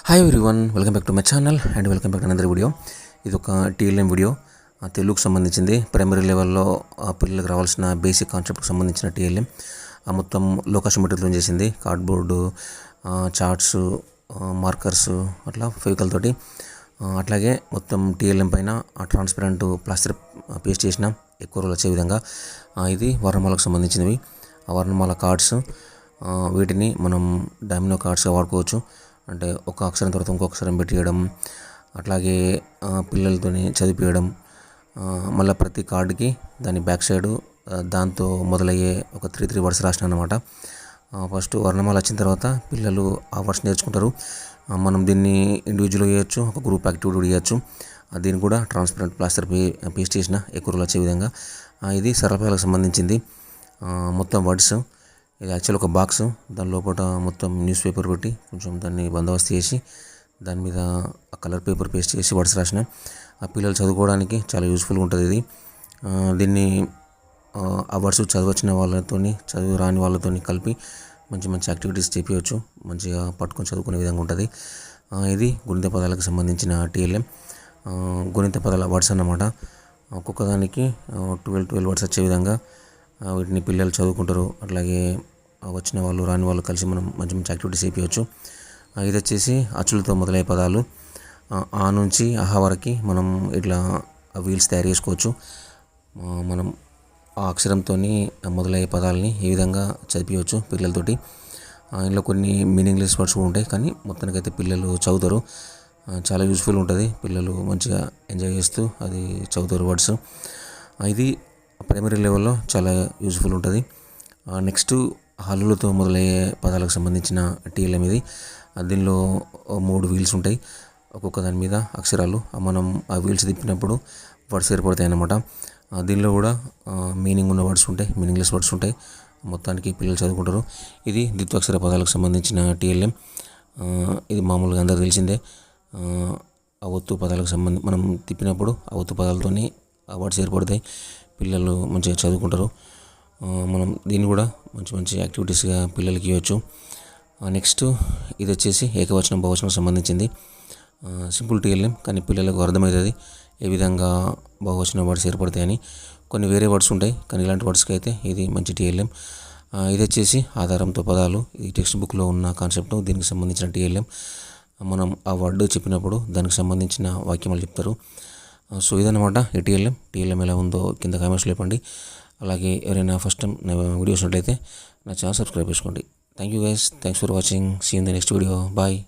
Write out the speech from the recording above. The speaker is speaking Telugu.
Hi everyone, welcome back to my channel and welcome back to another video. ఇది ఒక టీఎల్ఎం వీడియో, తెలుగుకు సంబంధించింది. ప్రైమరీ లెవెల్లో పిల్లలకు రావాల్సిన బేసిక్ కాన్సెప్ట్కి సంబంధించిన టీఎల్ఎం మొత్తం లోకేష్ మెటీరియల్తో చేసింది. కార్డ్బోర్డు, చార్ట్స్, మార్కర్స్, అట్లా ఫెవికల్ తోటి. అట్లాగే మొత్తం టీఎల్ఎం పైన ట్రాన్స్పరెంట్ ప్లాస్టర్ పేస్ట్ చేసిన ఎక్కువ రోజులు వచ్చే విధంగా. ఇది వర్ణమాలకు సంబంధించినవి. ఆ వర్ణమాల కార్డ్స్, వీటిని మనం డామినో కార్డ్స్గా వాడుకోవచ్చు. అంటే ఒక అక్షరం తర్వాత ఇంకొక అక్షరం పెట్టియడం, అట్లాగే పిల్లలతోని చదివించడం. మళ్ళీ ప్రతి కార్డుకి దాని బ్యాక్ సైడు దాంతో మొదలయ్యే ఒక 3 వర్డ్స్ రాసిన అనమాట. ఫస్ట్ వర్ణమాల వచ్చిన తర్వాత పిల్లలు ఆ వర్డ్స్ నేర్చుకుంటారు. మనం దీన్ని ఇండివిజువల్గా చేయొచ్చు, ఒక గ్రూప్ యాక్టివిటీ కూడా చేయొచ్చు. దీన్ని కూడా ట్రాన్స్పరెంట్ ప్లాస్టర్ పేస్ట్ చేసిన ఎక్కువ రోజులు వచ్చే విధంగా. ఇది సరళపాలకు సంబంధించింది. మొత్తం వర్డ్స్, ఇది యాక్చువల్ ఒక బాక్స్. దాని లోపల మొత్తం న్యూస్ పేపర్ పెట్టి కొంచెం దాన్ని బందోబస్తు చేసి దాని మీద కలర్ పేపర్ పేస్ట్ చేసి వర్డ్స్ రాసిన. ఆ పిల్లలు చదువుకోవడానికి చాలా యూస్ఫుల్గా ఉంటుంది ఇది. దీన్ని ఆ వర్డ్స్ చదవచ్చిన వాళ్ళతోని చదువు రాని వాళ్ళతోని కలిపి మంచి మంచి యాక్టివిటీస్ చేపించవచ్చు. మంచిగా పట్టుకొని చదువుకునే విధంగా ఉంటుంది. ఇది గుణిత పదాలకు సంబంధించిన టీఎల్ఎం. గుణిత పదాల వర్డ్స్ అన్నమాట. ఒక్కొక్క దానికి 12 వర్డ్స్ వచ్చే విధంగా వీటిని పిల్లలు చదువుకుంటారు. అట్లాగే వచ్చిన వాళ్ళు రాని వాళ్ళు కలిసి మనం మంచి మంచి యాక్టివిటీస్ చేయించవచ్చు. ఇది వచ్చేసి అచ్చులతో మొదలయ్యే పదాలు. ఆ నుంచి ఆహా వరకు మనం ఇట్లా వీల్స్ తయారు చేసుకోవచ్చు. మనం ఆ అక్షరంతో మొదలయ్యే పదాలని ఈ విధంగా చదివించవచ్చు పిల్లలతోటి. ఇందులో కొన్ని మీనింగ్లెస్ వర్డ్స్ కూడా ఉంటాయి, కానీ మొత్తానికైతే పిల్లలు చదువుతారు. చాలా యూస్ఫుల్ ఉంటుంది. పిల్లలు మంచిగా ఎంజాయ్ చేస్తూ అది చదువుతారు వర్డ్స్. ఇది ప్రైమరీ లెవెల్లో చాలా యూస్ఫుల్ ఉంటుంది. నెక్స్ట్ హల్లులతో మొదలయ్యే పదాలకు సంబంధించిన టీఎల్ఎం ఇది. దీనిలో 3 వీల్స్ ఉంటాయి. ఒక్కొక్క దాని మీద అక్షరాలు మనం ఆ వీల్స్ తిప్పినప్పుడు వర్డ్స్ ఏర్పడతాయి అన్నమాట. దీనిలో కూడా మీనింగ్ ఉన్న వర్డ్స్ ఉంటాయి, మీనింగ్లెస్ వర్డ్స్ ఉంటాయి. మొత్తానికి పిల్లలు చదువుకుంటారు. ఇది ద్విత్వాక్షర పదాలకు సంబంధించిన టీఎల్ఎం. ఇది మామూలుగా అందరూ తెలిసిందే. ఆ ఒత్తు పదాలకు మనం తిప్పినప్పుడు ఆ ఒత్తు పదాలతోని ఆ వర్డ్స్ ఏర్పడతాయి. పిల్లలు మంచిగా చదువుకుంటారు. మనం దీన్ని కూడా మంచి మంచి యాక్టివిటీస్గా పిల్లలకి ఇవ్వచ్చు. నెక్స్ట్ ఇది వచ్చేసి ఏకవచనం బహువచనం సంబంధించింది. సింపుల్ టీఎల్ఎం, కానీ పిల్లలకు అర్థమవుతుంది ఏ విధంగా బహువచన వర్డ్స్ ఏర్పడతాయని. కొన్ని వేరే వర్డ్స్ ఉంటాయి, కానీ ఇలాంటి వర్డ్స్కి అయితే ఇది మంచి టీఎల్ఎం. ఇది వచ్చేసి ఆధారంతో పదాలు. ఇది టెక్స్ట్ బుక్లో ఉన్న కాన్సెప్ట్. దీనికి సంబంధించిన టీఎల్ఎం. మనం ఆ వర్డ్ చెప్పినప్పుడు దానికి సంబంధించిన వాక్యమాలు చెప్తారు. సో ఇదన్నమాట ఈ టీఎల్ఎం ఎలా ఉందో కింద కామెంట్స్లో చెప్పండి. అలాగే ఎవరైనా ఫస్ట్ టైం నా వీడియోస్ ఉన్నట్లయితే నా ఛానల్ సబ్స్క్రైబ్ చేసుకోండి. Thank you guys, thanks for watching. See in the next video. Bye.